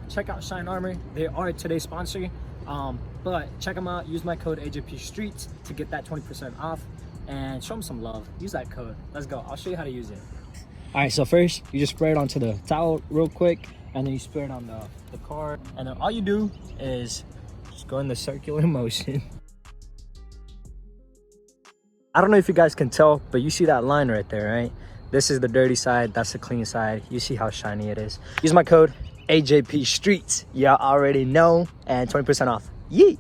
check out Shine Armor. They are today's sponsor. But check them out. Use my code AJP Streets to get that 20% off and show them some love. Use that code. Let's go. I'll show you how to use it. All right, so first you just spray it onto the towel real quick, and then you spray it on the car, and then all you do is just go in the circular motion. I don't know if you guys can tell, but you see that line right there, right? This is the dirty side, that's the clean side. You see how shiny it is. Use my code AJP Streets. Y'all already know, and 20% off. Yeet!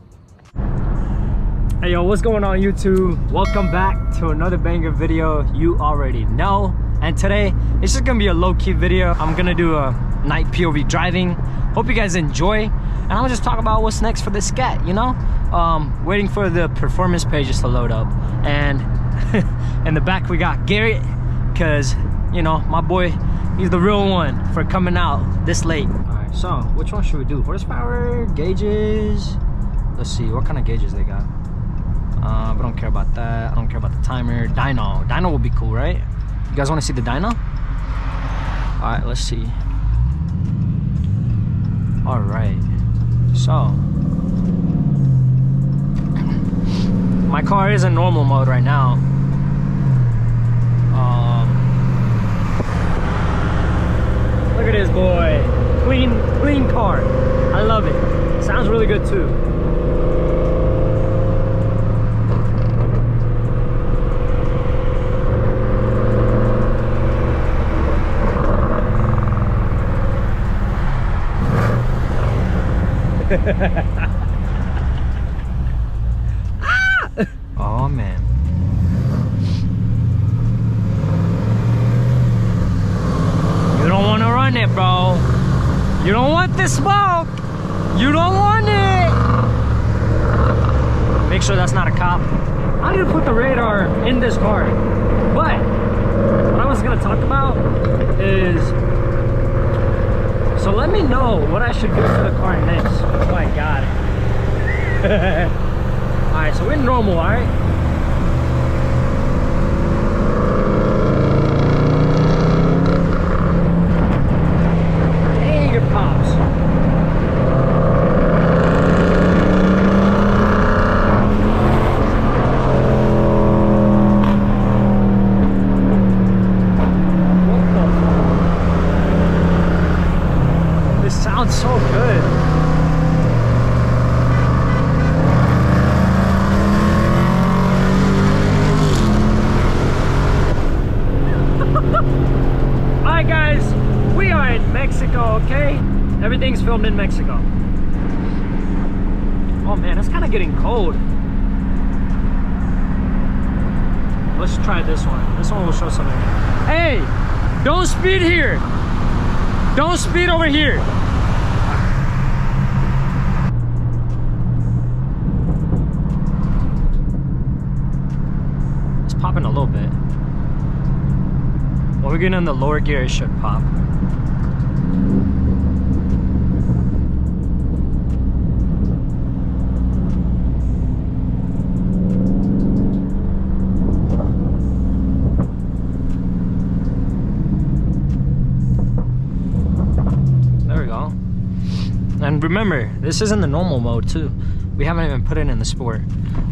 Hey yo, what's going on YouTube? Welcome back to another banger video. You already know. And today, it's just gonna be a low-key video. I'm gonna do a night POV driving. Hope you guys enjoy. And I'm gonna just talk about what's next for the Scat, you know? Waiting for the performance pages to load up. And in the back we got Garrett, cause you know, my boy, he's the real one for coming out this late. All right, so which one should we do? Horsepower, gauges? Let's see, what kind of gauges they got? I don't care about that. I don't care about the timer. Dyno will be cool, right? You guys want to see the dyno? All right, let's see. All right, so my car is in normal mode right now. Look at this boy, clean car. I love it. Sounds really good too. Ah! Oh man. You don't want to run it, bro. You don't want the smoke. You don't want it. Make sure that's not a cop. I need to put the radar in this car. But what I was gonna talk about is, so let me know what I should do to the car next. Oh my god. Alright, so we're normal, alright? Dang, your pops. Sounds so good. Alright guys, we are in Mexico, okay? Everything's filmed in Mexico. Oh man, it's kind of getting cold. Let's try this one. This one will show something. Hey, don't speed here. Don't speed over here. Popping a little bit. When we get in the lower gear, it should pop. There we go. And remember, this is in the normal mode too. We haven't even put it in the sport.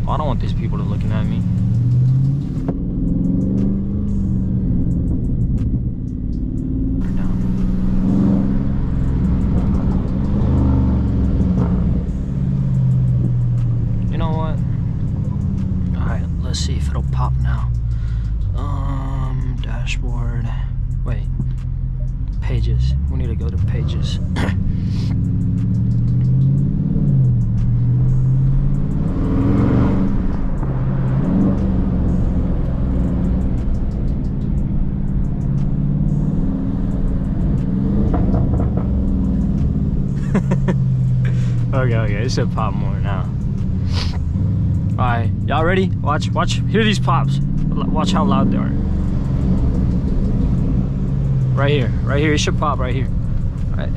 Oh, I don't want these people to looking at me. Let's see if it'll pop now. Dashboard. Wait. Pages. We need to go to pages. Okay, it should pop more now. Alright, y'all ready? Watch, hear these pops. Watch how loud they are. Right here, it should pop right here. Alright,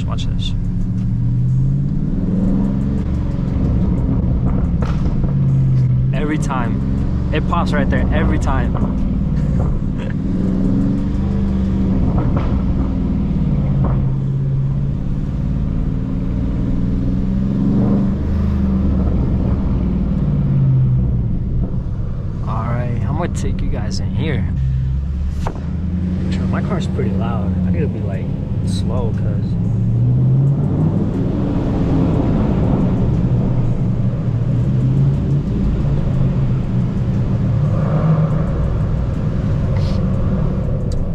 watch this. Every time. It pops right there, every time. I'm gonna take you guys in here. My car's pretty loud. I need to be like slow because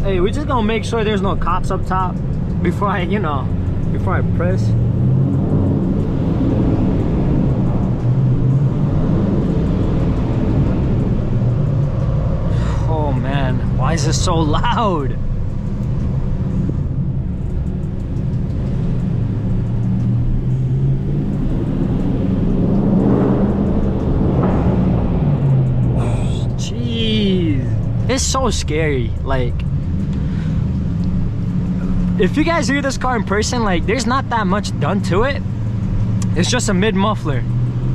hey, we just gonna make sure there's no cops up top before I, before I press. Oh man, why is this so loud? Jeez, it's so scary. Like, if you guys hear this car in person, like, there's not that much done to it. It's just a mid muffler.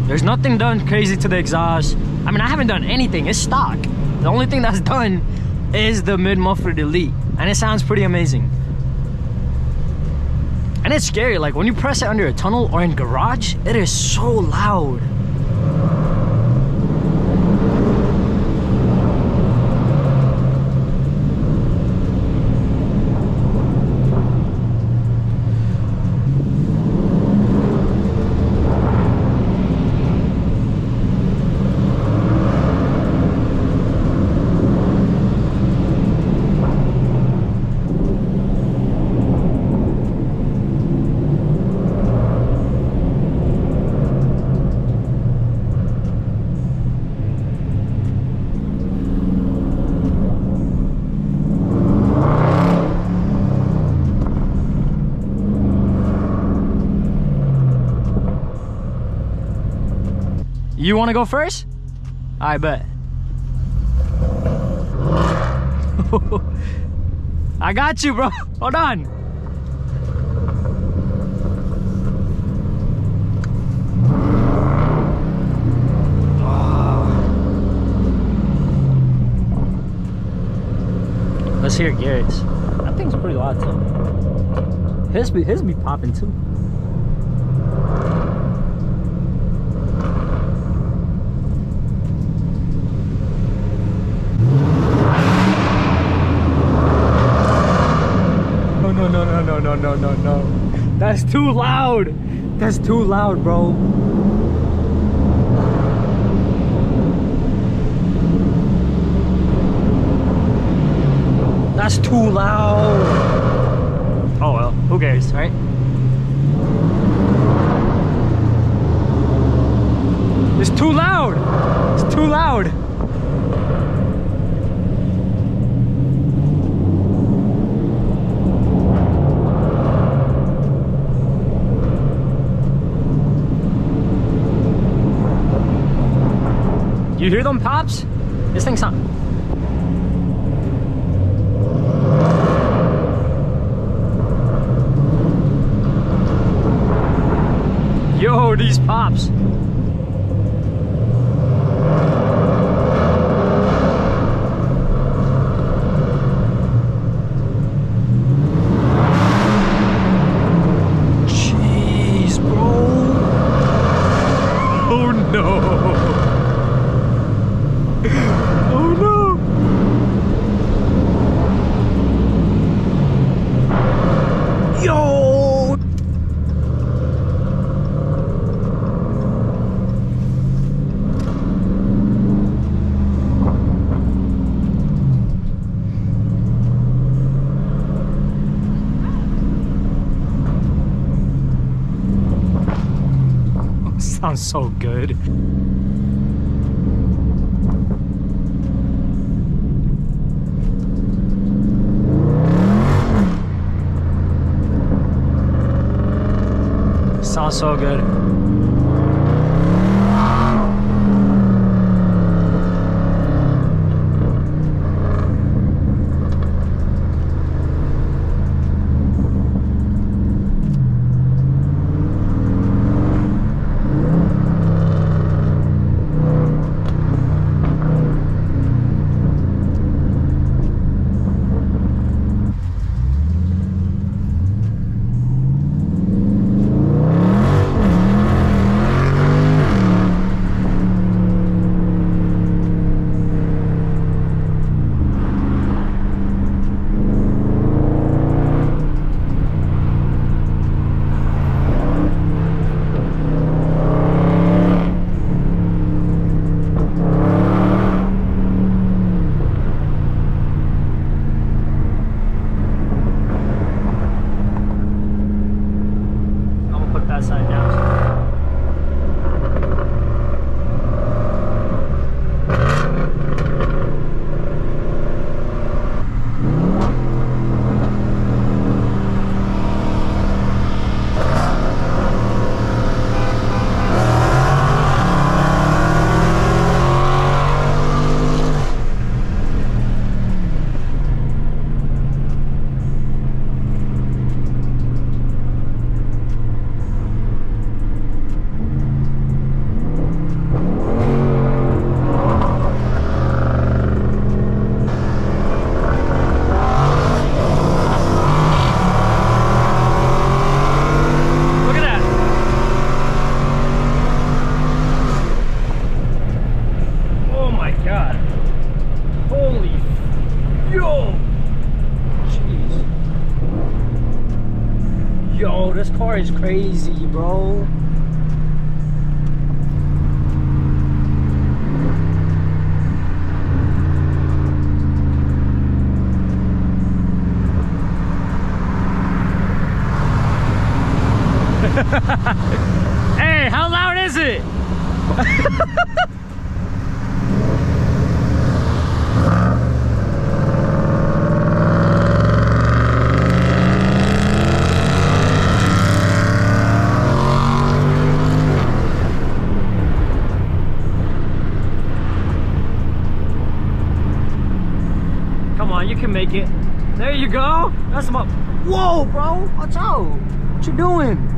There's nothing done crazy to the exhaust. I mean, I haven't done anything. It's stock. The only thing that's done is the mid muffler delete, and it sounds pretty amazing. And it's scary. Like, when you press it under a tunnel or in garage, it is so loud. You want to go first? I bet. I got you, bro. Hold on. Let's hear Garrett's. That thing's pretty loud too. His be popping too. No. That's too loud. That's too loud, bro. That's too loud. Oh well, who cares, right? It's too loud. It's too loud. You hear them pops? This thing's not. Yo, these pops. Jeez, bro. Oh no. Oh no! Yo! Sounds so good. Sounds so good. car is crazy, bro. Hey, how loud is it? Come on, you can make it. There you go. That's my... Whoa, bro. Watch out. What you doing?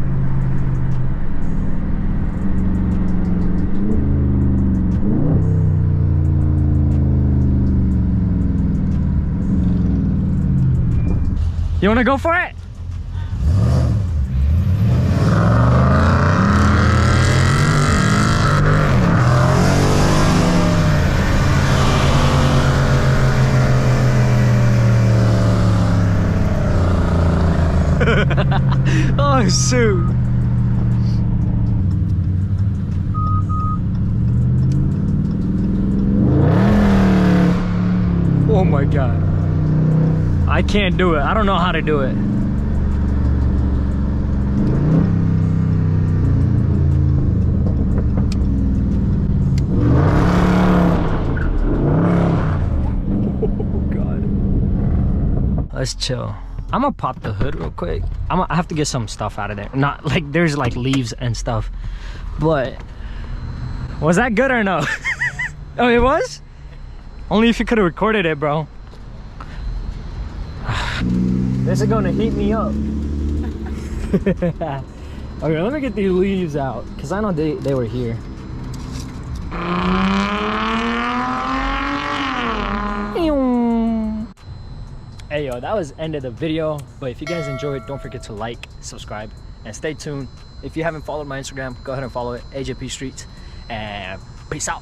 You wanna go for it? Oh shoot. Oh my god. I can't do it. I don't know how to do it. Oh god. Let's chill. I'm gonna pop the hood real quick. I have to get some stuff out of there. Not like there's like leaves and stuff. But was that good or no? Oh, it was? Only if you could have recorded it, bro. This is gonna heat me up. Okay, let me get these leaves out because I know they were here. Hey yo, that was the end of the video. But if you guys enjoyed, don't forget to like, subscribe, and stay tuned. If you haven't followed my Instagram, go ahead and follow it, AJP Streets, and peace out.